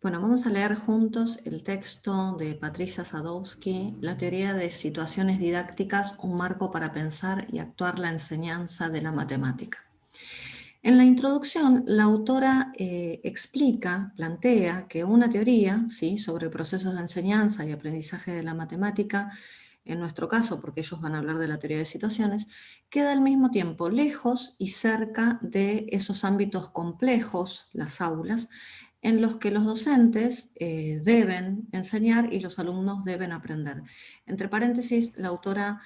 Bueno, vamos a leer juntos el texto de Patricia Sadowski, La teoría de situaciones didácticas, un marco para pensar y actuar la enseñanza de la matemática. En la introducción, la autora plantea que una teoría, ¿sí?, sobre procesos de enseñanza y aprendizaje de la matemática, en nuestro caso, porque ellos van a hablar de la teoría de situaciones, queda al mismo tiempo lejos y cerca de esos ámbitos complejos, las aulas, en los que los docentes deben enseñar y los alumnos deben aprender. Entre paréntesis, la autora,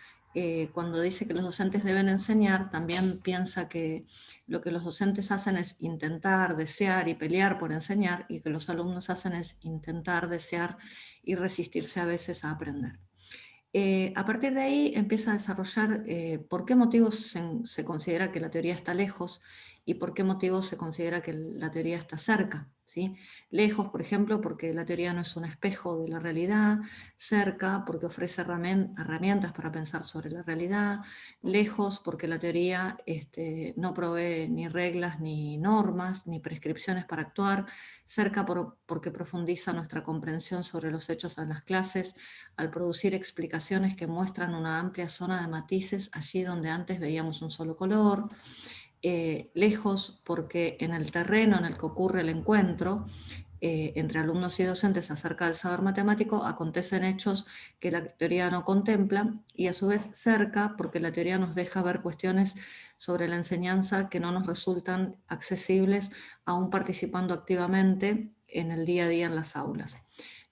cuando dice que los docentes deben enseñar, también piensa que lo que los docentes hacen es intentar, desear y pelear por enseñar, y que los alumnos hacen es intentar, desear y resistirse a veces a aprender. A partir de ahí empieza a desarrollar por qué motivos se considera que la teoría está lejos y por qué motivos se considera que la teoría está cerca, ¿sí? Lejos, por ejemplo, porque la teoría no es un espejo de la realidad; cerca, porque ofrece herramientas para pensar sobre la realidad; lejos, porque la teoría no provee ni reglas, ni normas, ni prescripciones para actuar; cerca porque profundiza nuestra comprensión sobre los hechos en las clases, al producir explicaciones que muestran una amplia zona de matices allí donde antes veíamos un solo color; lejos porque en el terreno en el que ocurre el encuentro entre alumnos y docentes acerca del saber matemático acontecen hechos que la teoría no contempla; y a su vez cerca porque la teoría nos deja ver cuestiones sobre la enseñanza que no nos resultan accesibles aún participando activamente en el día a día en las aulas.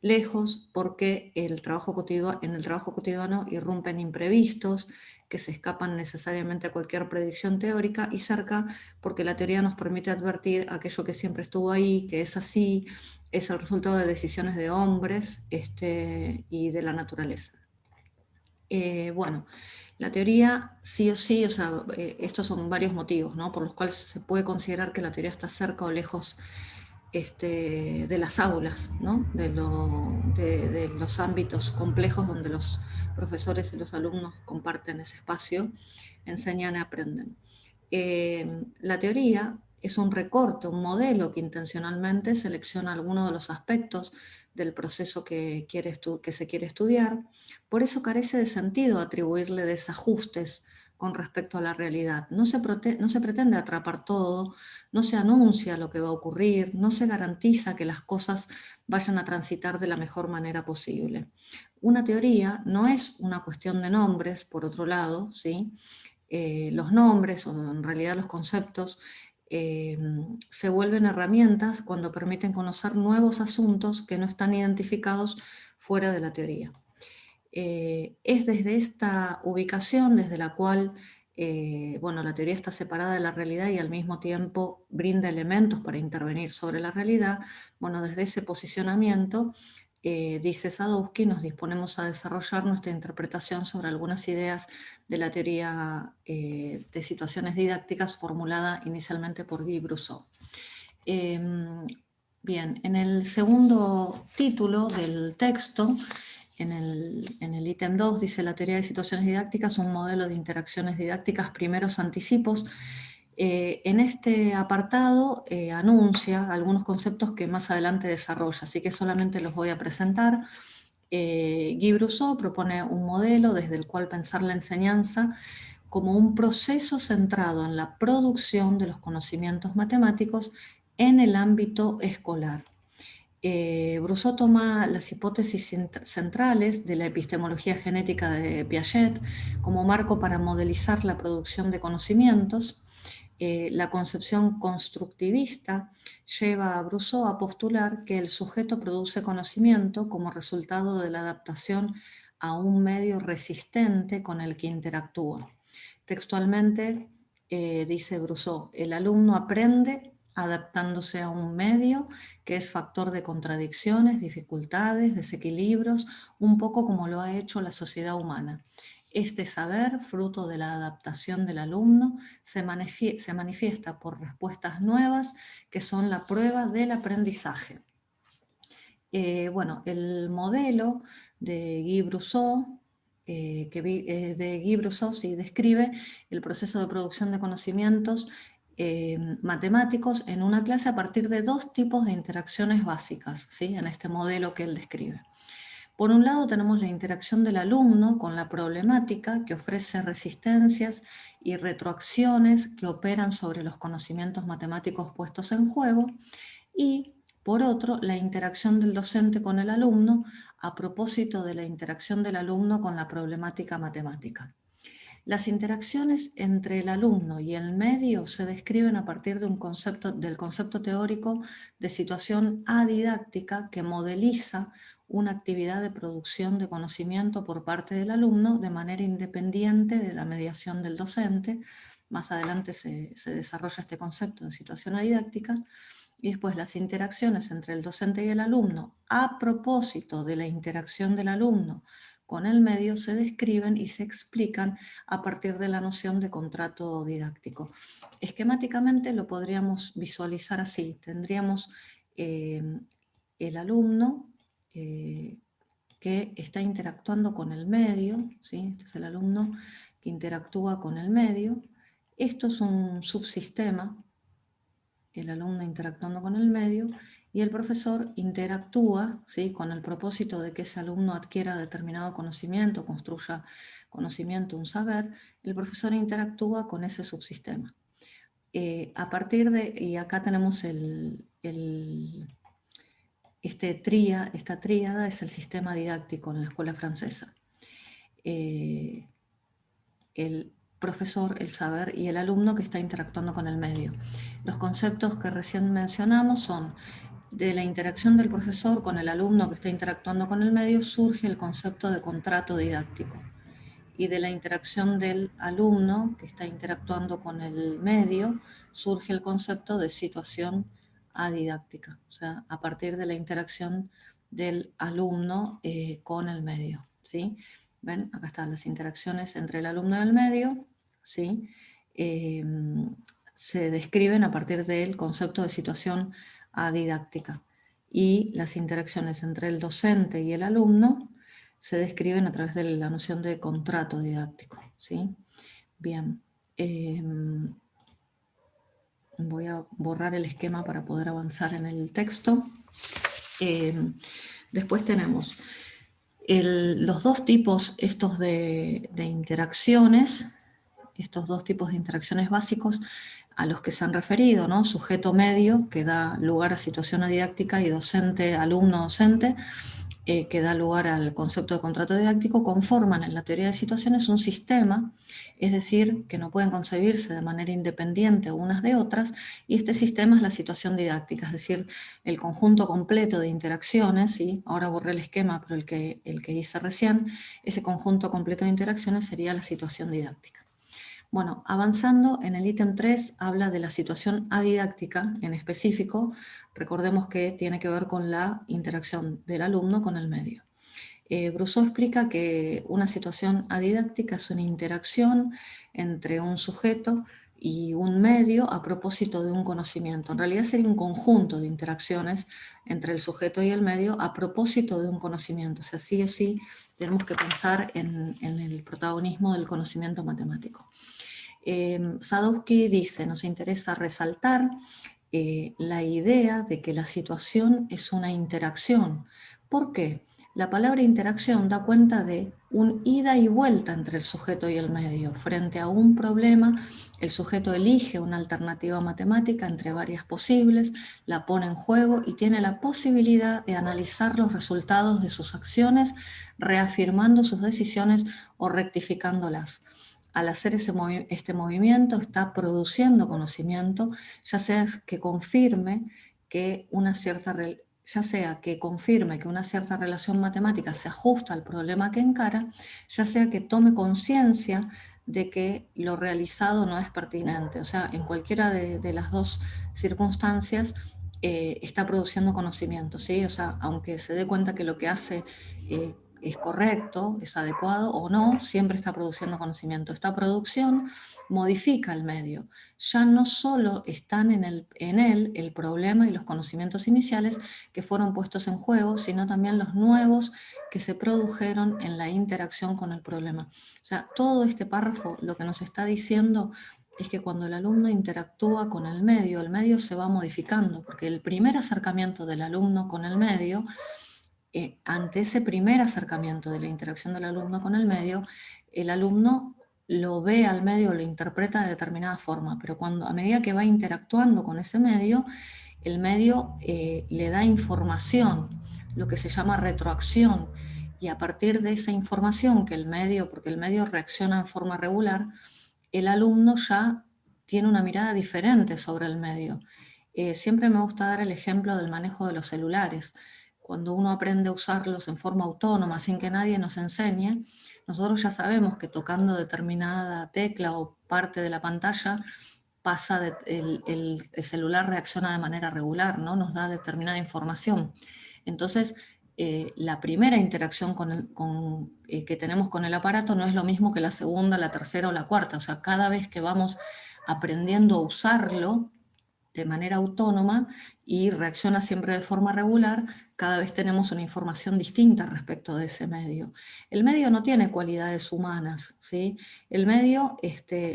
Lejos porque en el trabajo cotidiano irrumpen imprevistos que se escapan necesariamente a cualquier predicción teórica; y cerca porque la teoría nos permite advertir aquello que siempre estuvo ahí, que es así, es el resultado de decisiones de hombres y de la naturaleza. Bueno, la teoría sí o sí, estos son varios motivos, ¿no?, por los cuales se puede considerar que la teoría está cerca o lejos de las aulas, ¿no?, de los ámbitos complejos donde los profesores y los alumnos comparten ese espacio, enseñan y aprenden. La teoría es un recorte, un modelo que intencionalmente selecciona algunos de los aspectos del proceso que se quiere estudiar. Por eso carece de sentido atribuirle desajustes con respecto a la realidad. No se pretende atrapar todo, no se anuncia lo que va a ocurrir, no se garantiza que las cosas vayan a transitar de la mejor manera posible. Una teoría no es una cuestión de nombres, por otro lado, ¿sí? Los nombres, o en realidad los conceptos, se vuelven herramientas cuando permiten conocer nuevos asuntos que no están identificados fuera de la teoría. Es desde esta ubicación desde la cual la teoría está separada de la realidad y al mismo tiempo brinda elementos para intervenir sobre la realidad. Bueno, desde ese posicionamiento, dice Sadowski, nos disponemos a desarrollar nuestra interpretación sobre algunas ideas de la teoría de situaciones didácticas formulada inicialmente por Guy Brusseau. Bien, en el segundo título del texto, en el ítem 2, dice: la teoría de situaciones didácticas, un modelo de interacciones didácticas, primeros anticipos. En este apartado anuncia algunos conceptos que más adelante desarrolla, así que solamente los voy a presentar. Guy Brusseau propone un modelo desde el cual pensar la enseñanza como un proceso centrado en la producción de los conocimientos matemáticos en el ámbito escolar. Brusseau toma las hipótesis centrales de la epistemología genética de Piaget como marco para modelizar la producción de conocimientos. La concepción constructivista lleva a Brusseau a postular que el sujeto produce conocimiento como resultado de la adaptación a un medio resistente con el que interactúa. Textualmente, dice Brusseau: el alumno aprende adaptándose a un medio que es factor de contradicciones, dificultades, desequilibrios, un poco como lo ha hecho la sociedad humana. Este saber, fruto de la adaptación del alumno, se manifiesta por respuestas nuevas que son la prueba del aprendizaje. El modelo de Guy Brusseau, sí describe el proceso de producción de conocimientos matemáticos en una clase a partir de dos tipos de interacciones básicas, ¿sí? En este modelo que él describe. Por un lado tenemos la interacción del alumno con la problemática, que ofrece resistencias y retroacciones que operan sobre los conocimientos matemáticos puestos en juego, y por otro, la interacción del docente con el alumno a propósito de la interacción del alumno con la problemática matemática. Las interacciones entre el alumno y el medio se describen a partir de del concepto teórico de situación adidáctica que modeliza una actividad de producción de conocimiento por parte del alumno de manera independiente de la mediación del docente. Más adelante se desarrolla este concepto de situación adidáctica. Y después las interacciones entre el docente y el alumno a propósito de la interacción del alumno con el medio se describen y se explican a partir de la noción de contrato didáctico. Esquemáticamente lo podríamos visualizar así. Tendríamos el alumno que está interactuando con el medio, ¿sí? Este es el alumno que interactúa con el medio. Esto es un subsistema, el alumno interactuando con el medio, y el profesor interactúa, ¿sí? Con el propósito de que ese alumno adquiera determinado conocimiento, construya conocimiento, un saber. El profesor interactúa con ese subsistema. A partir de, y acá tenemos esta tríada es el sistema didáctico en la escuela francesa. El profesor, el saber y el alumno que está interactuando con el medio. Los conceptos que recién mencionamos son: de la interacción del profesor con el alumno que está interactuando con el medio surge el concepto de contrato didáctico, y de la interacción del alumno que está interactuando con el medio surge el concepto de situación adidáctica, o sea, a partir de la interacción del alumno con el medio, ¿sí? ¿Ven? Acá están las interacciones entre el alumno y el medio, ¿sí? Se describen a partir del concepto de situación adidáctica, y las interacciones entre el docente y el alumno se describen a través de la noción de contrato didáctico, ¿sí? Bien, voy a borrar el esquema para poder avanzar en el texto. Después tenemos los dos tipos estos de interacciones, estos dos tipos de interacciones básicos a los que se han referido, ¿no? Sujeto medio, que da lugar a situación didáctica, y docente, alumno, docente, que da lugar al concepto de contrato didáctico, conforman en la teoría de situaciones un sistema, es decir, que no pueden concebirse de manera independiente unas de otras, y este sistema es la situación didáctica, es decir, el conjunto completo de interacciones, ¿sí? Ahora borré el esquema, pero el que hice recién, ese conjunto completo de interacciones sería la situación didáctica. Bueno, avanzando en el ítem 3 habla de la situación adidáctica en específico. Recordemos que tiene que ver con la interacción del alumno con el medio. Brousseau explica que una situación adidáctica es una interacción entre un sujeto y un medio a propósito de un conocimiento. En realidad sería un conjunto de interacciones entre el sujeto y el medio a propósito de un conocimiento. O sea, sí o sí tenemos que pensar en el protagonismo del conocimiento matemático. Sadowski dice: nos interesa resaltar la idea de que la situación es una interacción. ¿Por qué? La palabra interacción da cuenta de un ida y vuelta entre el sujeto y el medio. Frente a un problema, el sujeto elige una alternativa matemática entre varias posibles, la pone en juego y tiene la posibilidad de analizar los resultados de sus acciones, reafirmando sus decisiones o rectificándolas. Al hacer este movimiento está produciendo conocimiento, ya sea que confirme que una cierta relación matemática se ajusta al problema que encara, ya sea que tome conciencia de que lo realizado no es pertinente. O sea, en cualquiera de las dos circunstancias está produciendo conocimiento, ¿sí? O sea, aunque se dé cuenta que lo que hace es correcto, es adecuado o no, siempre está produciendo conocimiento. Esta producción modifica el medio. Ya no solo están en él el problema y los conocimientos iniciales que fueron puestos en juego, sino también los nuevos que se produjeron en la interacción con el problema. O sea, todo este párrafo lo que nos está diciendo es que cuando el alumno interactúa con el medio se va modificando, porque el primer acercamiento del alumno con el medio, ante ese primer acercamiento de la interacción del alumno con el medio, el alumno lo ve al medio, lo interpreta de determinada forma, pero a medida que va interactuando con ese medio, el medio le da información, lo que se llama retroacción, y a partir de esa información que el medio, porque el medio reacciona en forma regular, el alumno ya tiene una mirada diferente sobre el medio. Siempre me gusta dar el ejemplo del manejo de los celulares. Cuando uno aprende a usarlos en forma autónoma, sin que nadie nos enseñe, nosotros ya sabemos que tocando determinada tecla o parte de la pantalla, el celular reacciona de manera regular, ¿no? Nos da determinada información. Entonces, la primera interacción que tenemos con el aparato no es lo mismo que la segunda, la tercera o la cuarta. O sea, cada vez que vamos aprendiendo a usarlo de manera autónoma y reacciona siempre de forma regular, cada vez tenemos una información distinta respecto de ese medio. El medio no tiene cualidades humanas, ¿sí? El medio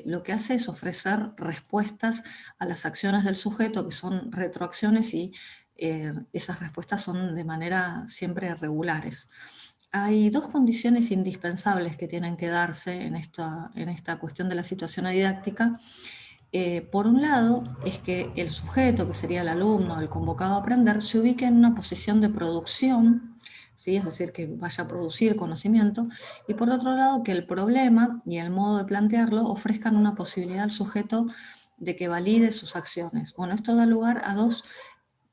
lo que hace es ofrecer respuestas a las acciones del sujeto, que son retroacciones, y esas respuestas son de manera siempre regulares. Hay dos condiciones indispensables que tienen que darse en esta cuestión de la situación didáctica. Por un lado, es que el sujeto, que sería el alumno, el convocado a aprender, se ubique en una posición de producción, ¿sí? Es decir, que vaya a producir conocimiento, y por otro lado, que el problema y el modo de plantearlo ofrezcan una posibilidad al sujeto de que valide sus acciones. Bueno, esto da lugar a dos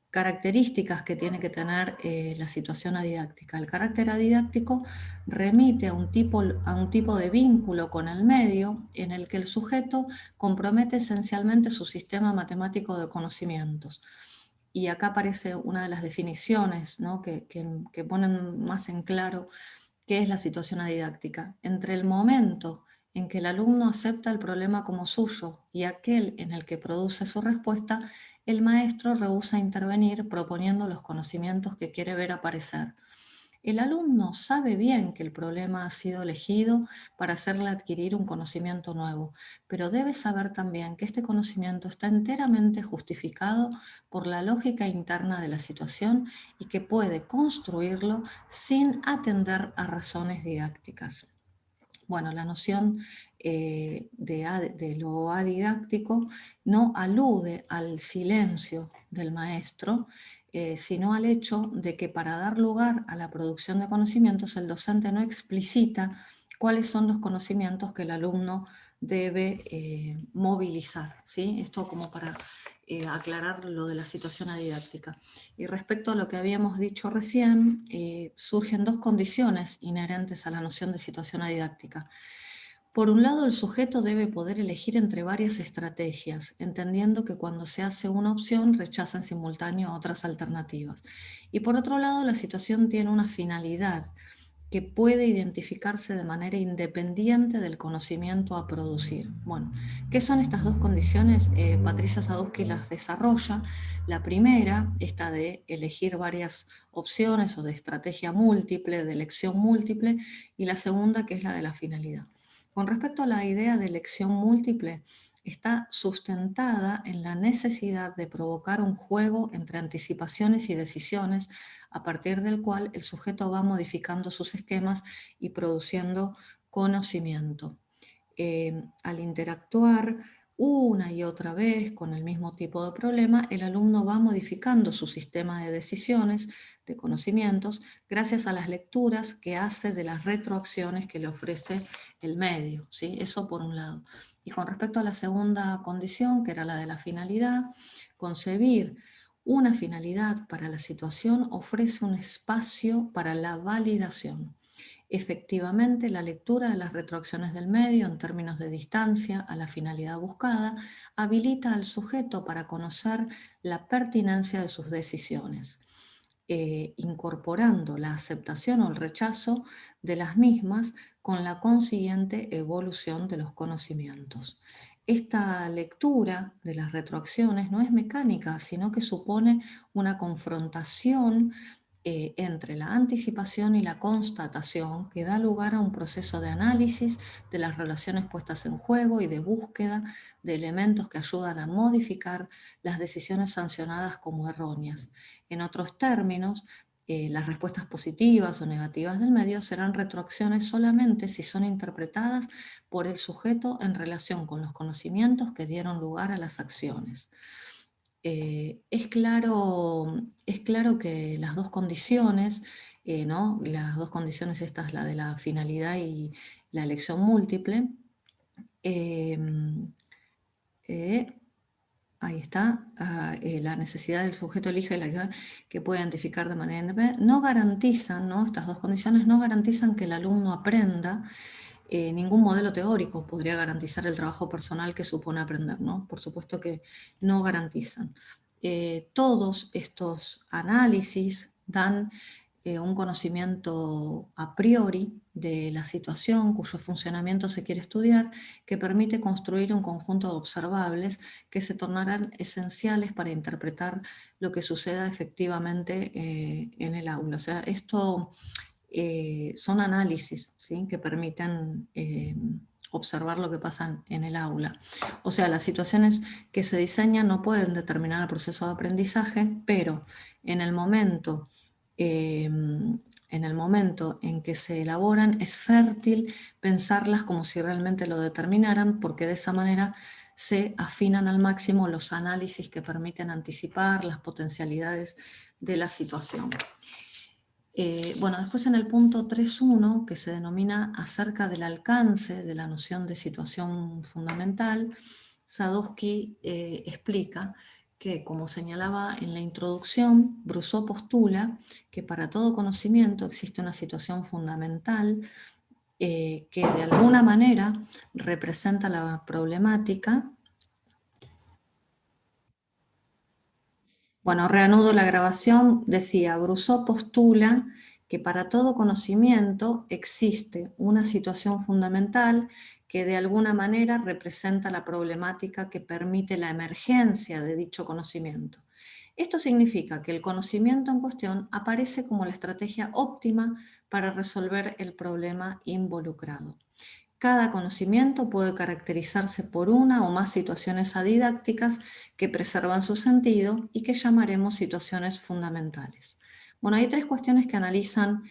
características que tiene que tener la situación adidáctica. El carácter adidáctico remite a un tipo de vínculo con el medio en el que el sujeto compromete esencialmente su sistema matemático de conocimientos. Y acá aparece una de las definiciones, ¿no? que ponen más en claro qué es la situación didáctica. Entre el momento en que el alumno acepta el problema como suyo y aquel en el que produce su respuesta, el maestro rehúsa intervenir proponiendo los conocimientos que quiere ver aparecer. El alumno sabe bien que el problema ha sido elegido para hacerle adquirir un conocimiento nuevo, pero debe saber también que este conocimiento está enteramente justificado por la lógica interna de la situación y que puede construirlo sin atender a razones didácticas. Bueno, la noción de lo adidáctico no alude al silencio del maestro, sino al hecho de que para dar lugar a la producción de conocimientos, el docente no explicita cuáles son los conocimientos que el alumno debe movilizar, ¿sí? Esto como para aclarar lo de la situación didáctica. Y respecto a lo que habíamos dicho recién, surgen dos condiciones inherentes a la noción de situación didáctica. Por un lado, el sujeto debe poder elegir entre varias estrategias, entendiendo que cuando se hace una opción rechaza en simultáneo otras alternativas. Y por otro lado, la situación tiene una finalidad que puede identificarse de manera independiente del conocimiento a producir. Bueno, ¿qué son estas dos condiciones? Patricia Sadowski las desarrolla. La primera, esta de elegir varias opciones o de estrategia múltiple, de elección múltiple, y la segunda, que es la de la finalidad. Con respecto a la idea de elección múltiple, está sustentada en la necesidad de provocar un juego entre anticipaciones y decisiones, a partir del cual el sujeto va modificando sus esquemas y produciendo conocimiento. Al interactuar una y otra vez con el mismo tipo de problema, el alumno va modificando su sistema de decisiones, de conocimientos, gracias a las lecturas que hace de las retroacciones que le ofrece el medio, ¿sí? Eso por un lado. Y con respecto a la segunda condición, que era la de la finalidad, concebir una finalidad para la situación ofrece un espacio para la validación. Efectivamente, la lectura de las retroacciones del medio en términos de distancia a la finalidad buscada habilita al sujeto para conocer la pertinencia de sus decisiones, incorporando la aceptación o el rechazo de las mismas con la consiguiente evolución de los conocimientos. Esta lectura de las retroacciones no es mecánica, sino que supone una confrontación entre la anticipación y la constatación que da lugar a un proceso de análisis de las relaciones puestas en juego y de búsqueda de elementos que ayudan a modificar las decisiones sancionadas como erróneas. En otros términos, las respuestas positivas o negativas del medio serán retroacciones solamente si son interpretadas por el sujeto en relación con los conocimientos que dieron lugar a las acciones. Es claro que las dos condiciones, ¿no? Las dos condiciones estas, la de la finalidad y la elección múltiple, eh, eh, ahí está, la necesidad del sujeto elige la que puede identificar de manera independiente, no garantizan, ¿no? Estas dos condiciones no garantizan que el alumno aprenda. Ningún modelo teórico podría garantizar el trabajo personal que supone aprender, ¿no? Por supuesto que no garantizan. Todos estos análisis dan un conocimiento a priori de la situación cuyo funcionamiento se quiere estudiar, que permite construir un conjunto de observables que se tornarán esenciales para interpretar lo que suceda efectivamente en el aula. O sea, esto son análisis, ¿sí? Que permiten observar lo que pasa en el aula. O sea, las situaciones que se diseñan no pueden determinar el proceso de aprendizaje, pero en el momento, en que se elaboran es fértil pensarlas como si realmente lo determinaran, porque de esa manera se afinan al máximo los análisis que permiten anticipar las potencialidades de la situación. Bueno, después en el punto 3.1, que se denomina acerca del alcance de la noción de situación fundamental, Sadowski explica que, como señalaba en la introducción, Brousseau postula que para todo conocimiento existe una situación fundamental que de alguna manera representa la problemática. Bueno, reanudo la grabación, decía, Brousseau postula que para todo conocimiento existe una situación fundamental que de alguna manera representa la problemática que permite la emergencia de dicho conocimiento. Esto significa que el conocimiento en cuestión aparece como la estrategia óptima para resolver el problema involucrado. Cada conocimiento puede caracterizarse por una o más situaciones adidácticas que preservan su sentido y que llamaremos situaciones fundamentales. Bueno, hay tres cuestiones que analizan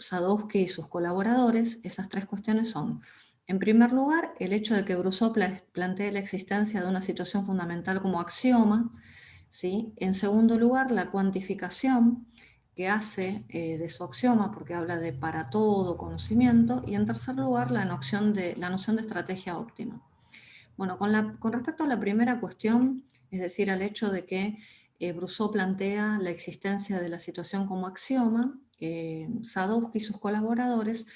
Sadowski y sus colaboradores. Esas tres cuestiones son, en primer lugar, el hecho de que Brousseau plantee la existencia de una situación fundamental como axioma, ¿sí? En segundo lugar, la cuantificación que hace de su axioma, porque habla de para todo conocimiento, y en tercer lugar la noción de estrategia óptima. Bueno, con respecto a la primera cuestión, es decir, al hecho de que Brousseau plantea la existencia de la situación como axioma, Sadowski y sus colaboradores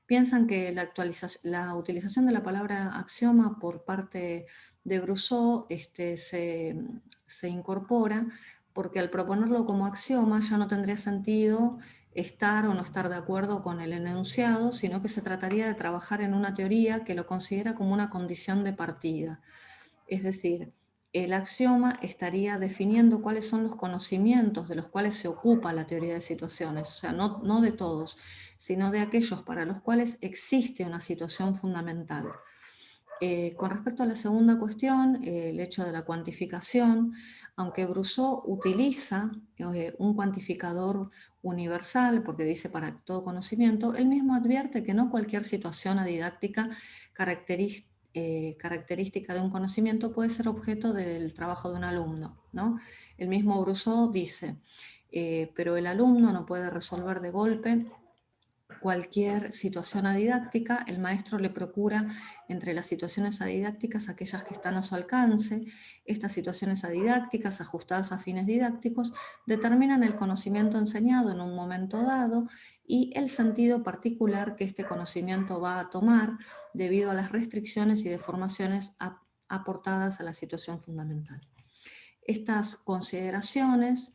piensan que la utilización de la palabra axioma por parte de Brousseau se incorpora porque al proponerlo como axioma ya no tendría sentido estar o no estar de acuerdo con el enunciado, sino que se trataría de trabajar en una teoría que lo considera como una condición de partida. Es decir, el axioma estaría definiendo cuáles son los conocimientos de los cuales se ocupa la teoría de situaciones, o sea, no de todos, sino de aquellos para los cuales existe una situación fundamental. Con respecto a la segunda cuestión, el hecho de la cuantificación, aunque Brousseau utiliza un cuantificador universal, porque dice para todo conocimiento, él mismo advierte que no cualquier situación adidáctica característica de un conocimiento puede ser objeto del trabajo de un alumno, ¿no? El mismo Brousseau dice, pero el alumno no puede resolver de golpe cualquier situación adidáctica, el maestro le procura entre las situaciones adidácticas aquellas que están a su alcance. Estas situaciones adidácticas, ajustadas a fines didácticos, determinan el conocimiento enseñado en un momento dado y el sentido particular que este conocimiento va a tomar debido a las restricciones y deformaciones aportadas a la situación fundamental. Estas consideraciones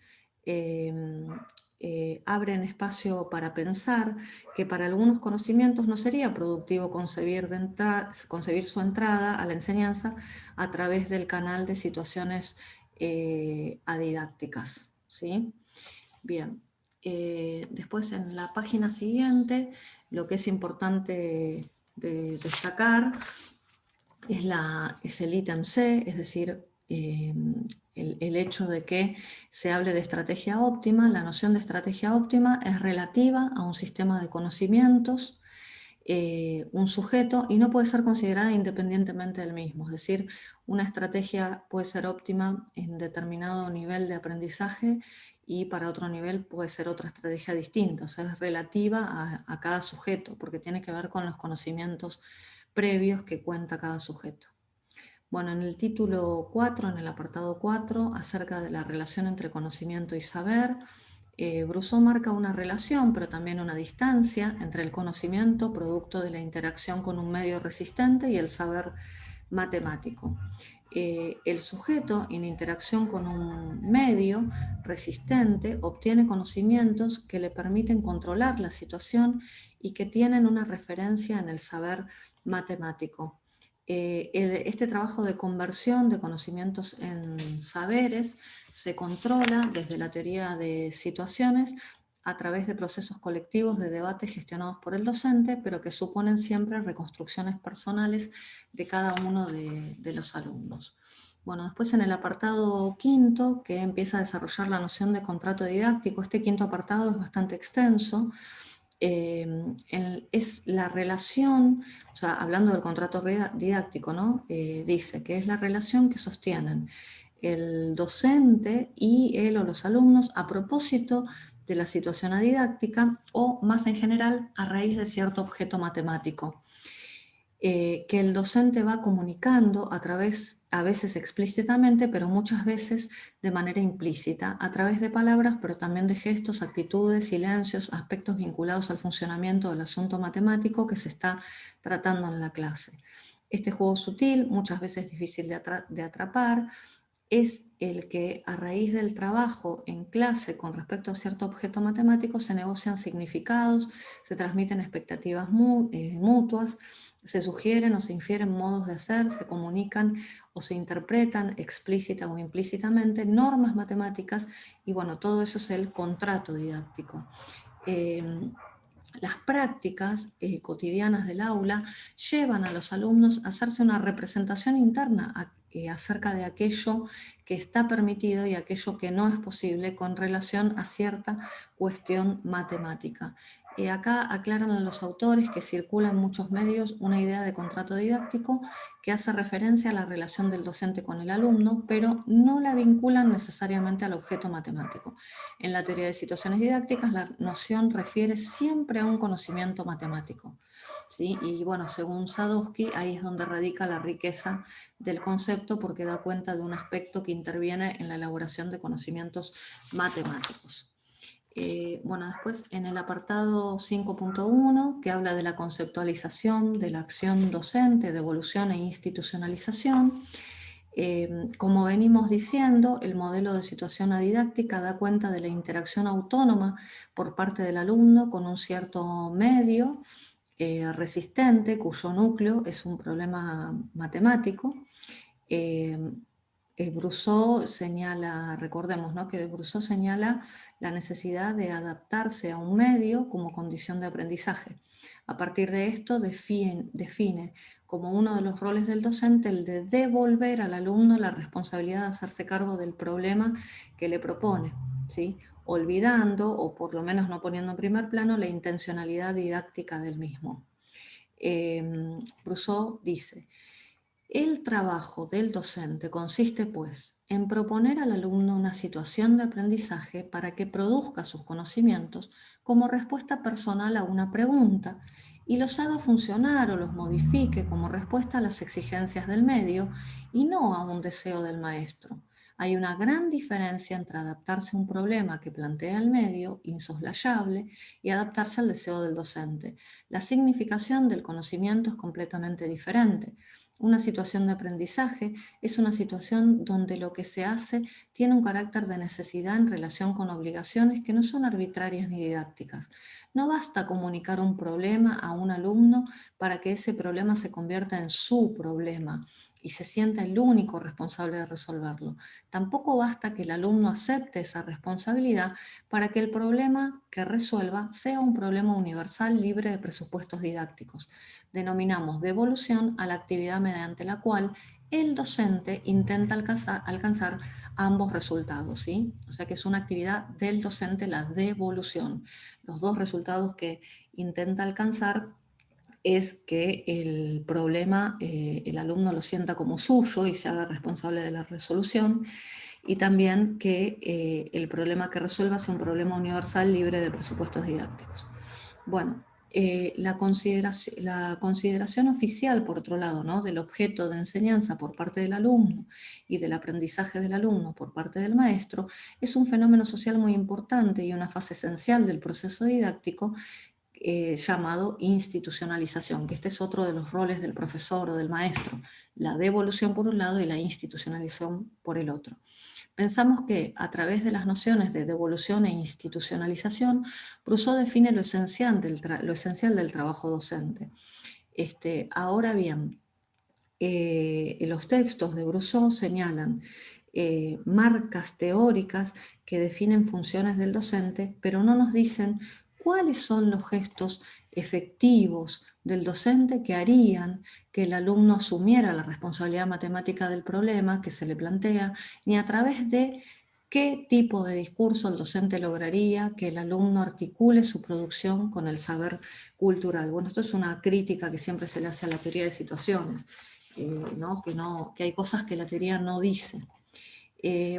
abren espacio para pensar que para algunos conocimientos no sería productivo concebir su entrada a la enseñanza a través del canal de situaciones adidácticas, ¿sí? Bien, Después en la página siguiente, lo que es importante de destacar es el ítem C, es decir, el hecho de que se hable de estrategia óptima. La noción de estrategia óptima es relativa a un sistema de conocimientos, un sujeto, y no puede ser considerada independientemente del mismo. Es decir, una estrategia puede ser óptima en determinado nivel de aprendizaje y para otro nivel puede ser otra estrategia distinta. O sea, es relativa a cada sujeto porque tiene que ver con los conocimientos previos que cuenta cada sujeto. Bueno, en el título 4, en el apartado 4, acerca de la relación entre conocimiento y saber, Brousseau marca una relación, pero también una distancia entre el conocimiento, producto de la interacción con un medio resistente, y el saber matemático. El sujeto, en interacción con un medio resistente, obtiene conocimientos que le permiten controlar la situación y que tienen una referencia en el saber matemático. Este trabajo de conversión de conocimientos en saberes se controla desde la teoría de situaciones a través de procesos colectivos de debate gestionados por el docente, pero que suponen siempre reconstrucciones personales de cada uno de los alumnos. Bueno, después en el apartado quinto, que empieza a desarrollar la noción de contrato didáctico, este quinto apartado es bastante extenso. Es la relación, o sea, hablando del contrato didáctico, ¿no? Dice que es la relación que sostienen el docente y él o los alumnos a propósito de la situación didáctica o, más en general, a raíz de cierto objeto matemático. Que el docente va comunicando a través, a veces explícitamente, pero muchas veces de manera implícita, a través de palabras, pero también de gestos, actitudes, silencios, aspectos vinculados al funcionamiento del asunto matemático que se está tratando en la clase. Este juego sutil, muchas veces difícil de atrapar, es el que a raíz del trabajo en clase con respecto a cierto objeto matemático se negocian significados, se transmiten expectativas mutuas, se sugieren o se infieren modos de hacer, se comunican o se interpretan explícita o implícitamente normas matemáticas, y bueno, todo eso es el contrato didáctico. Las prácticas cotidianas del aula llevan a los alumnos a hacerse una representación interna acerca de aquello que está permitido y aquello que no es posible con relación a cierta cuestión matemática. Acá aclaran los autores que circula en muchos medios una idea de contrato didáctico que hace referencia a la relación del docente con el alumno, pero no la vinculan necesariamente al objeto matemático. En la teoría de situaciones didácticas, la noción refiere siempre a un conocimiento matemático, ¿sí? Y bueno, según Sadowski, ahí es donde radica la riqueza del concepto, porque da cuenta de un aspecto que interviene en la elaboración de conocimientos matemáticos. Bueno, después en el apartado 5.1, que habla de la conceptualización de la acción docente, de evolución e institucionalización, como venimos diciendo, el modelo de situación didáctica da cuenta de la interacción autónoma por parte del alumno con un cierto medio resistente, cuyo núcleo es un problema matemático. Brousseau señala, recordemos, ¿no?, que Brousseau señala la necesidad de adaptarse a un medio como condición de aprendizaje. A partir de esto define como uno de los roles del docente el de devolver al alumno la responsabilidad de hacerse cargo del problema que le propone, ¿sí?, olvidando o por lo menos no poniendo en primer plano la intencionalidad didáctica del mismo. Brousseau dice: el trabajo del docente consiste, pues, en proponer al alumno una situación de aprendizaje para que produzca sus conocimientos como respuesta personal a una pregunta y los haga funcionar o los modifique como respuesta a las exigencias del medio y no a un deseo del maestro. Hay una gran diferencia entre adaptarse a un problema que plantea el medio, insoslayable, y adaptarse al deseo del docente. La significación del conocimiento es completamente diferente. Una situación de aprendizaje es una situación donde lo que se hace tiene un carácter de necesidad en relación con obligaciones que no son arbitrarias ni didácticas. No basta comunicar un problema a un alumno para que ese problema se convierta en su problema y se sienta el único responsable de resolverlo. Tampoco basta que el alumno acepte esa responsabilidad para que el problema que resuelva sea un problema universal libre de presupuestos didácticos. Denominamos devolución a la actividad mediante la cual el docente intenta alcanzar ambos resultados, ¿sí? O sea que es una actividad del docente la devolución. Los dos resultados que intenta alcanzar es que el problema el alumno lo sienta como suyo y se haga responsable de la resolución, y también que el problema que resuelva sea un problema universal libre de presupuestos didácticos. Bueno, la consideración oficial, por otro lado, ¿no?, del objeto de enseñanza por parte del alumno y del aprendizaje del alumno por parte del maestro es un fenómeno social muy importante y una fase esencial del proceso didáctico llamado institucionalización, que este es otro de los roles del profesor o del maestro, la devolución por un lado y la institucionalización por el otro. Pensamos que a través de las nociones de devolución e institucionalización, Brousseau define lo esencial del trabajo docente. Ahora bien, los textos de Brousseau señalan marcas teóricas que definen funciones del docente, pero no nos dicen cuáles son los gestos efectivos del docente que harían que el alumno asumiera la responsabilidad matemática del problema que se le plantea, ni a través de qué tipo de discurso el docente lograría que el alumno articule su producción con el saber cultural. Bueno, esto es una crítica que siempre se le hace a la teoría de situaciones, ¿no? Que hay cosas que la teoría no dice.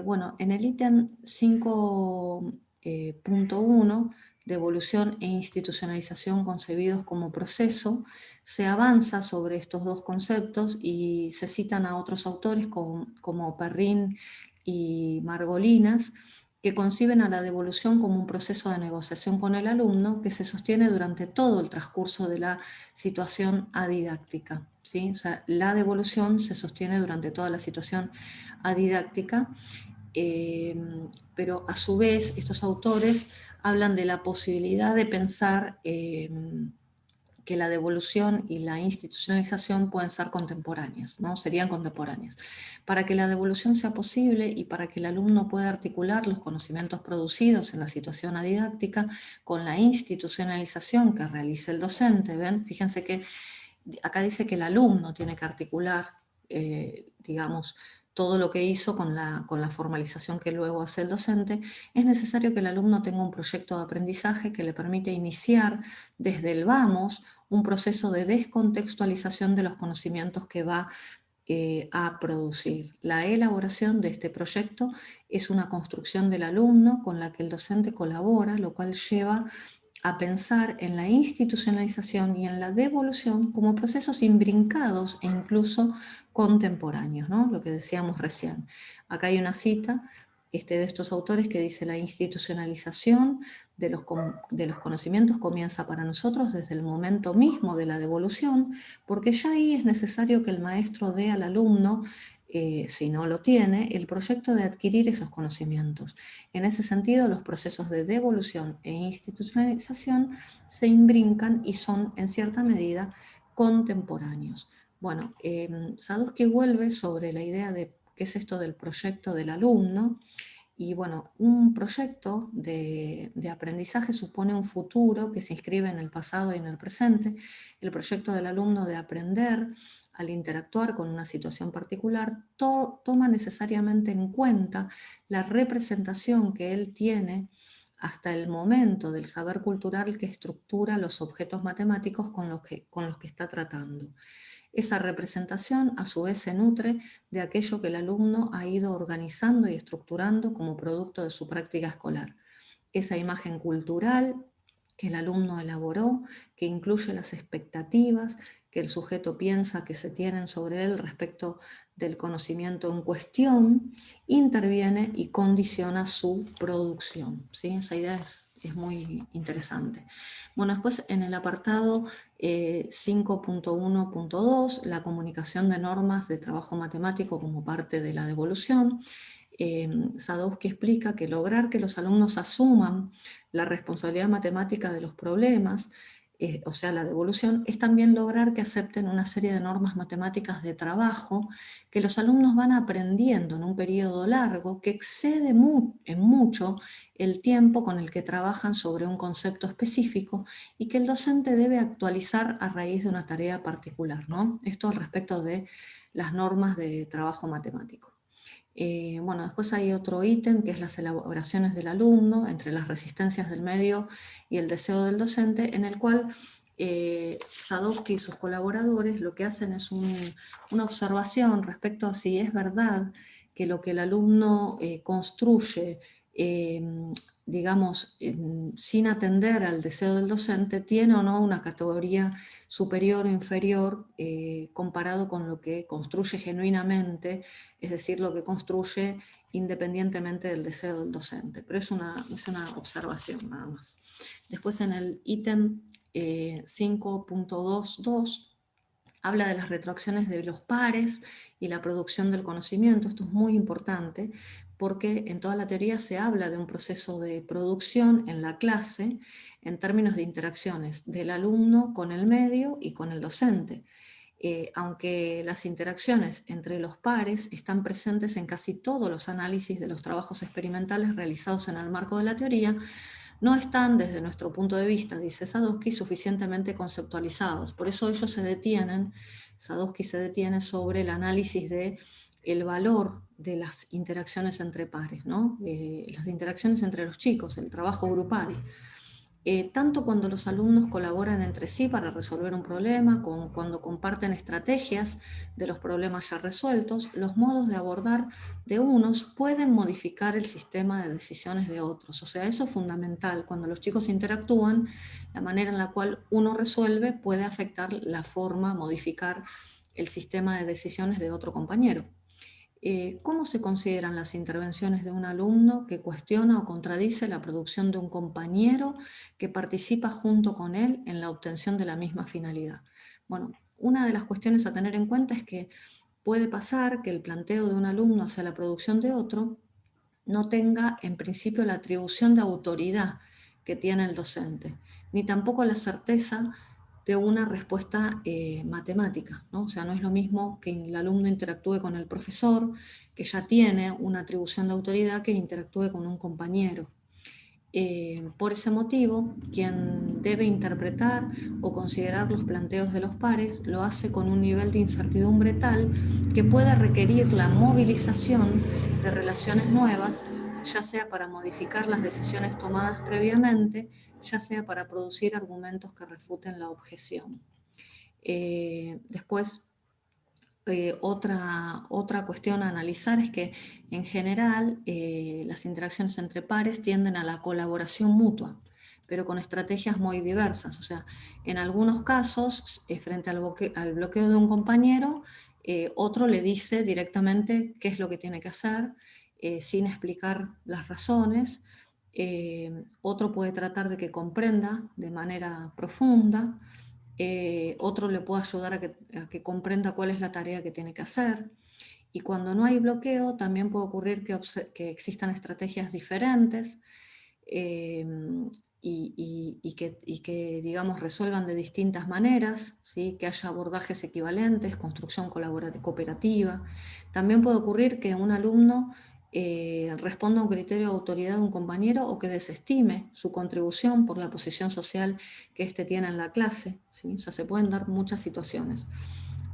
Bueno, en el ítem 5.1, de evolución e institucionalización concebidos como proceso, se avanza sobre estos dos conceptos y se citan a otros autores como Perrin y Margolinas, que conciben a la devolución como un proceso de negociación con el alumno que se sostiene durante todo el transcurso de la situación adidáctica, ¿sí? O sea, la devolución se sostiene durante toda la situación adidáctica, pero a su vez estos autores hablan de la posibilidad de pensar que la devolución y la institucionalización pueden ser contemporáneas, ¿no? Serían contemporáneas. Para que la devolución sea posible y para que el alumno pueda articular los conocimientos producidos en la situación didáctica con la institucionalización que realiza el docente, ¿ven? Fíjense que acá dice que el alumno tiene que articular, digamos, todo lo que hizo con la formalización que luego hace el docente. Es necesario que el alumno tenga un proyecto de aprendizaje que le permite iniciar desde el vamos un proceso de descontextualización de los conocimientos que va a producir. La elaboración de este proyecto es una construcción del alumno con la que el docente colabora, lo cual lleva a pensar en la institucionalización y en la devolución como procesos imbrincados e incluso contemporáneos, ¿no? Lo que decíamos recién. Acá hay una cita de estos autores que dice: la institucionalización de los conocimientos comienza para nosotros desde el momento mismo de la devolución, porque ya ahí es necesario que el maestro dé al alumno, si no lo tiene, el proyecto de adquirir esos conocimientos. En ese sentido, los procesos de devolución e institucionalización se imbrincan y son, en cierta medida, contemporáneos. Bueno, Sadowski vuelve sobre la idea de qué es esto del proyecto del alumno. Y bueno, un proyecto de aprendizaje supone un futuro que se inscribe en el pasado y en el presente. El proyecto del alumno de aprender, al interactuar con una situación particular, toma necesariamente en cuenta la representación que él tiene hasta el momento del saber cultural que estructura los objetos matemáticos con los que está tratando. Esa representación a su vez se nutre de aquello que el alumno ha ido organizando y estructurando como producto de su práctica escolar. Esa imagen cultural que el alumno elaboró, que incluye las expectativas que el sujeto piensa que se tienen sobre él respecto del conocimiento en cuestión, interviene y condiciona su producción, ¿sí? Esa idea es muy interesante. Bueno, después en el apartado 5.1.2, la comunicación de normas de trabajo matemático como parte de la devolución, Sadowski explica que lograr que los alumnos asuman la responsabilidad matemática de los problemas o sea, la devolución, es también lograr que acepten una serie de normas matemáticas de trabajo que los alumnos van aprendiendo en un periodo largo que excede en mucho el tiempo con el que trabajan sobre un concepto específico y que el docente debe actualizar a raíz de una tarea particular, ¿no? Esto respecto de las normas de trabajo matemático. Bueno, después hay otro ítem que es las elaboraciones del alumno entre las resistencias del medio y el deseo del docente, en el cual Sadowski y sus colaboradores lo que hacen es una observación respecto a si es verdad que lo que el alumno construye, eh, digamos, sin atender al deseo del docente, tiene o no una categoría superior o inferior comparado con lo que construye genuinamente, es decir, lo que construye independientemente del deseo del docente. Pero es una observación nada más. Después en el ítem 5.22 habla de las retroacciones de los pares y la producción del conocimiento. Esto es muy importante porque en toda la teoría se habla de un proceso de producción en la clase en términos de interacciones del alumno con el medio y con el docente. Aunque las interacciones entre los pares están presentes en casi todos los análisis de los trabajos experimentales realizados en el marco de la teoría, no están, desde nuestro punto de vista, dice Sadowski, suficientemente conceptualizados. Por eso ellos Sadowski se detiene sobre el análisis de el valor de las interacciones entre pares, ¿no? Las interacciones entre los chicos, el trabajo grupal. Tanto cuando los alumnos colaboran entre sí para resolver un problema, como cuando comparten estrategias de los problemas ya resueltos, los modos de abordar de unos pueden modificar el sistema de decisiones de otros. O sea, eso es fundamental. Cuando los chicos interactúan, la manera en la cual uno resuelve puede afectar la forma, modificar el sistema de decisiones de otro compañero. ¿Cómo se consideran las intervenciones de un alumno que cuestiona o contradice la producción de un compañero que participa junto con él en la obtención de la misma finalidad? Bueno, una de las cuestiones a tener en cuenta es que puede pasar que el planteo de un alumno hacia la producción de otro no tenga en principio la atribución de autoridad que tiene el docente, ni tampoco la certeza de una respuesta matemática, ¿no? O sea, no es lo mismo que el alumno interactúe con el profesor, que ya tiene una atribución de autoridad, que interactúe con un compañero. Por ese motivo, quien debe interpretar o considerar los planteos de los pares lo hace con un nivel de incertidumbre tal que pueda requerir la movilización de relaciones nuevas, ya sea para modificar las decisiones tomadas previamente, ya sea para producir argumentos que refuten la objeción. Después, otra cuestión a analizar es que en general las interacciones entre pares tienden a la colaboración mutua, pero con estrategias muy diversas. O sea, en algunos casos, frente al bloqueo de un compañero, otro le dice directamente qué es lo que tiene que hacer, sin explicar las razones. Otro puede tratar de que comprenda de manera profunda. Otro le puede ayudar a que comprenda cuál es la tarea que tiene que hacer. Y cuando no hay bloqueo, también puede ocurrir que existan estrategias diferentes eh, y que, digamos, resuelvan de distintas maneras, ¿sí? Que haya abordajes equivalentes, construcción cooperativa. También puede ocurrir que un alumno responda a un criterio de autoridad de un compañero o que desestime su contribución por la posición social que éste tiene en la clase, ¿sí? O sea, se pueden dar muchas situaciones.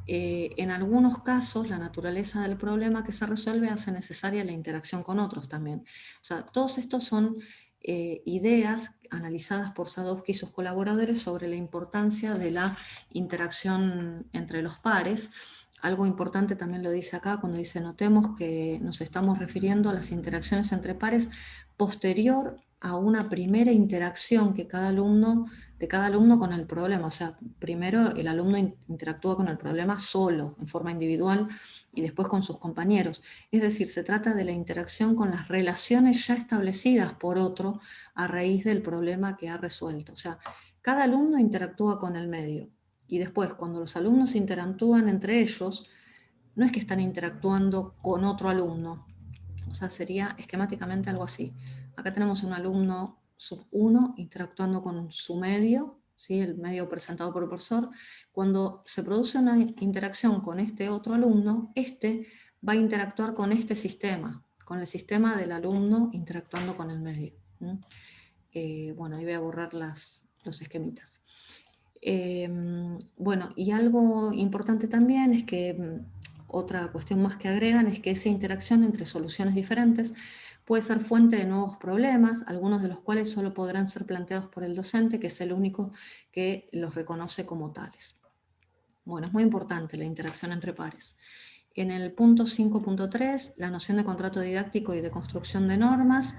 En algunos casos, la naturaleza del problema que se resuelve hace necesaria la interacción con otros también. O sea, todos estos son ideas analizadas por Sadowski y sus colaboradores sobre la importancia de la interacción entre los pares. Algo importante también lo dice acá cuando dice: notemos que nos estamos refiriendo a las interacciones entre pares posterior a una primera interacción de cada alumno con el problema. O sea, primero el alumno interactúa con el problema solo, en forma individual, y después con sus compañeros. Es decir, se trata de la interacción con las relaciones ya establecidas por otro a raíz del problema que ha resuelto. O sea, cada alumno interactúa con el medio. Y después, cuando los alumnos interactúan entre ellos, no es que están interactuando con otro alumno. O sea, sería esquemáticamente algo así. Acá tenemos un alumno sub 1 interactuando con su medio, ¿sí? El medio presentado por el profesor, cuando se produce una interacción con este otro alumno, este va a interactuar con este sistema, con el sistema del alumno interactuando con el medio. Bueno, ahí voy a borrar los esquemitas. Bueno, y algo importante también es que otra cuestión más que agregan es que esa interacción entre soluciones diferentes puede ser fuente de nuevos problemas, algunos de los cuales solo podrán ser planteados por el docente, que es el único que los reconoce como tales. Bueno, es muy importante la interacción entre pares. En el punto 5.3, la noción de contrato didáctico y de construcción de normas,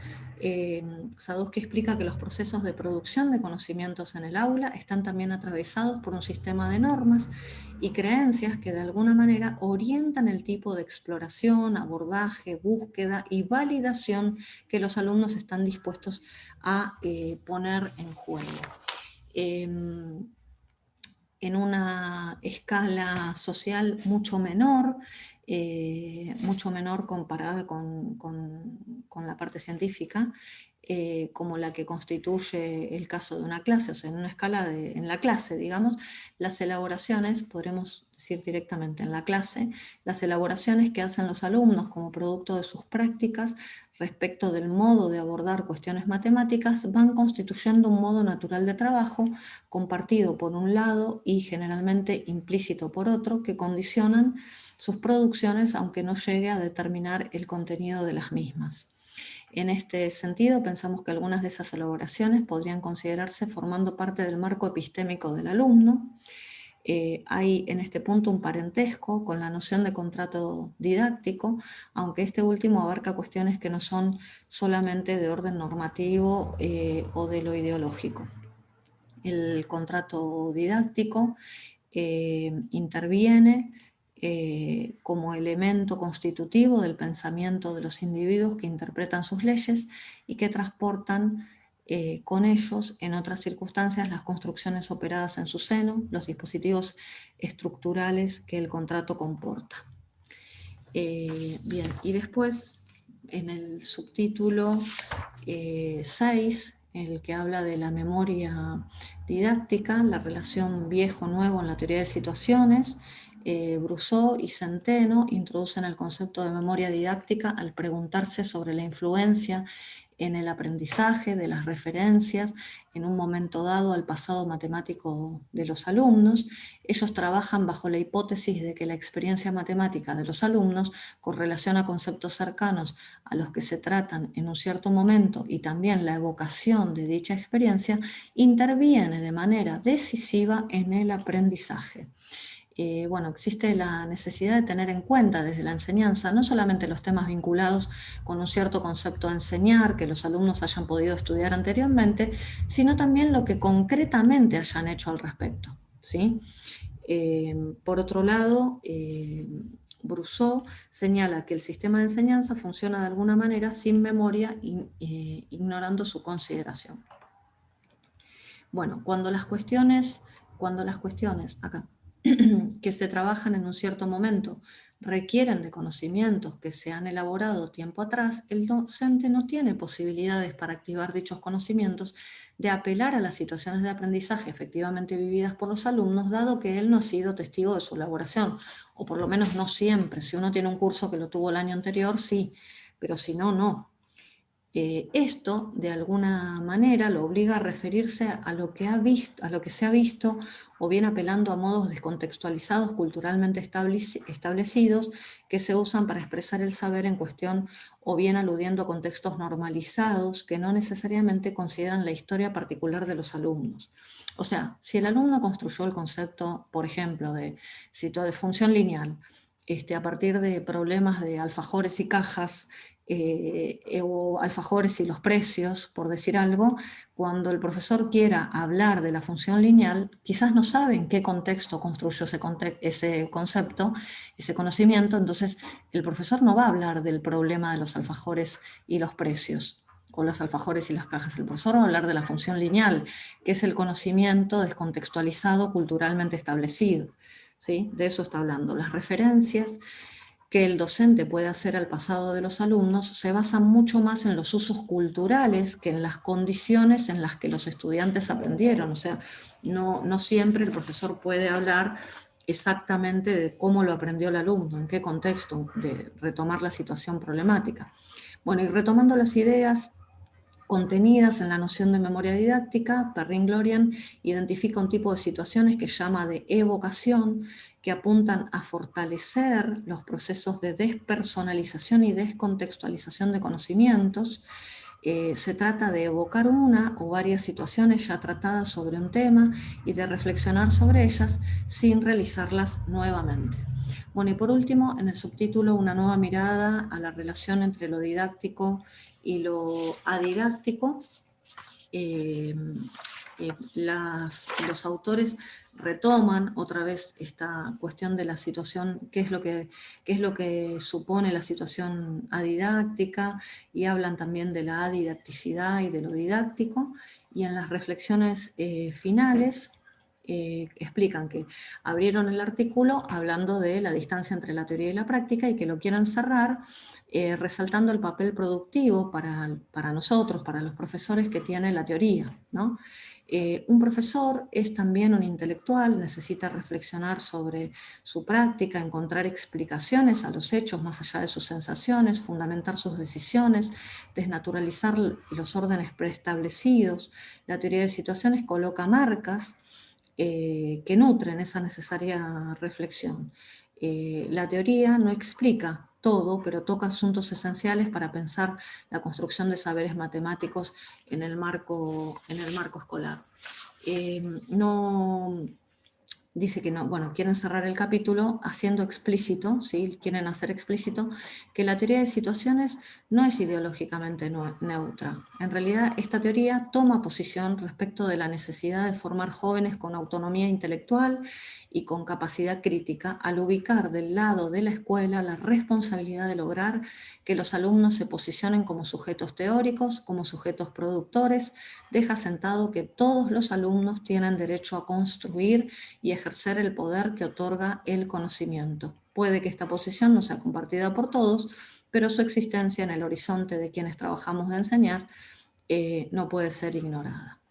Sadowski explica que los procesos de producción de conocimientos en el aula están también atravesados por un sistema de normas y creencias que de alguna manera orientan el tipo de exploración, abordaje, búsqueda y validación que los alumnos están dispuestos a poner en juego. En una escala social mucho menor comparada con la parte científica, como la que constituye el caso de una clase, o sea, en una escala en la clase, digamos, las elaboraciones, podremos decir directamente en la clase, las elaboraciones que hacen los alumnos como producto de sus prácticas respecto del modo de abordar cuestiones matemáticas van constituyendo un modo natural de trabajo compartido por un lado y generalmente implícito por otro, que condicionan sus producciones aunque no llegue a determinar el contenido de las mismas. En este sentido, pensamos que algunas de esas elaboraciones podrían considerarse formando parte del marco epistémico del alumno. Hay en este punto un parentesco con la noción de contrato didáctico, aunque este último abarca cuestiones que no son solamente de orden normativo o de lo ideológico. El contrato didáctico interviene como elemento constitutivo del pensamiento de los individuos que interpretan sus leyes y que transportan con ellos en otras circunstancias las construcciones operadas en su seno, los dispositivos estructurales que el contrato comporta. Bien, y después en el subtítulo 6, el que habla de la memoria didáctica, la relación viejo-nuevo en la teoría de situaciones, Brousseau y Centeno introducen el concepto de memoria didáctica al preguntarse sobre la influencia en el aprendizaje de las referencias en un momento dado al pasado matemático de los alumnos. Ellos trabajan bajo la hipótesis de que la experiencia matemática de los alumnos con relación a conceptos cercanos a los que se tratan en un cierto momento y también la evocación de dicha experiencia interviene de manera decisiva en el aprendizaje. Bueno, existe la necesidad de tener en cuenta desde la enseñanza no solamente los temas vinculados con un cierto concepto a enseñar que los alumnos hayan podido estudiar anteriormente, sino también lo que concretamente hayan hecho al respecto, ¿sí? Por otro lado, Brousseau señala que el sistema de enseñanza funciona de alguna manera sin memoria, ignorando su consideración. Bueno, cuando las cuestiones, acá, que se trabajan en un cierto momento requieren de conocimientos que se han elaborado tiempo atrás, el docente no tiene posibilidades para activar dichos conocimientos de apelar a las situaciones de aprendizaje efectivamente vividas por los alumnos, dado que él no ha sido testigo de su elaboración, o por lo menos no siempre. Si uno tiene un curso que lo tuvo el año anterior, sí, pero si no, no. Esto, de alguna manera, lo obliga a referirse a lo que se ha visto, o bien apelando a modos descontextualizados culturalmente establecidos que se usan para expresar el saber en cuestión, o bien aludiendo a contextos normalizados que no necesariamente consideran la historia particular de los alumnos. O sea, si el alumno construyó el concepto, por ejemplo, de función lineal, a partir de problemas de alfajores y cajas, o alfajores y los precios, por decir algo, cuando el profesor quiera hablar de la función lineal, quizás no sabe en qué contexto construyó ese concepto, ese conocimiento, entonces el profesor no va a hablar del problema de los alfajores y los precios, o los alfajores y las cajas. El profesor va a hablar de la función lineal, que es el conocimiento descontextualizado culturalmente establecido, ¿sí? De eso está hablando. Las referencias que el docente puede hacer al pasado de los alumnos se basa mucho más en los usos culturales que en las condiciones en las que los estudiantes aprendieron. O sea, no siempre el profesor puede hablar exactamente de cómo lo aprendió el alumno, en qué contexto, de retomar la situación problemática. Bueno, y retomando las ideas contenidas en la noción de memoria didáctica, Perrin-Glorian identifica un tipo de situaciones que llama de evocación, que apuntan a fortalecer los procesos de despersonalización y descontextualización de conocimientos. Se trata de evocar una o varias situaciones ya tratadas sobre un tema y de reflexionar sobre ellas sin realizarlas nuevamente. Bueno, y por último, en el subtítulo, una nueva mirada a la relación entre lo didáctico y lo adidáctico. eh, los autores retoman otra vez esta cuestión de la situación, qué es lo que supone la situación adidáctica, y hablan también de la adidacticidad y de lo didáctico, y en las reflexiones finales explican que abrieron el artículo hablando de la distancia entre la teoría y la práctica y que lo quieren cerrar resaltando el papel productivo para nosotros, para los profesores, que tiene la teoría, ¿no? Un profesor es también un intelectual, necesita reflexionar sobre su práctica, encontrar explicaciones a los hechos más allá de sus sensaciones, fundamentar sus decisiones, desnaturalizar los órdenes preestablecidos. La teoría de situaciones coloca marcas que nutren esa necesaria reflexión. La teoría no explica todo, pero toca asuntos esenciales para pensar la construcción de saberes matemáticos en el marco escolar. No, dice que no, bueno, quieren cerrar el capítulo haciendo explícito, ¿sí? Quieren hacer explícito que la teoría de situaciones no es ideológicamente neutra. En realidad, esta teoría toma posición respecto de la necesidad de formar jóvenes con autonomía intelectual y con capacidad crítica, al ubicar del lado de la escuela la responsabilidad de lograr que los alumnos se posicionen como sujetos teóricos, como sujetos productores. Deja sentado que todos los alumnos tienen derecho a construir y ejercer el poder que otorga el conocimiento. Puede que esta posición no sea compartida por todos, pero su existencia en el horizonte de quienes trabajamos de enseñar no puede ser ignorada.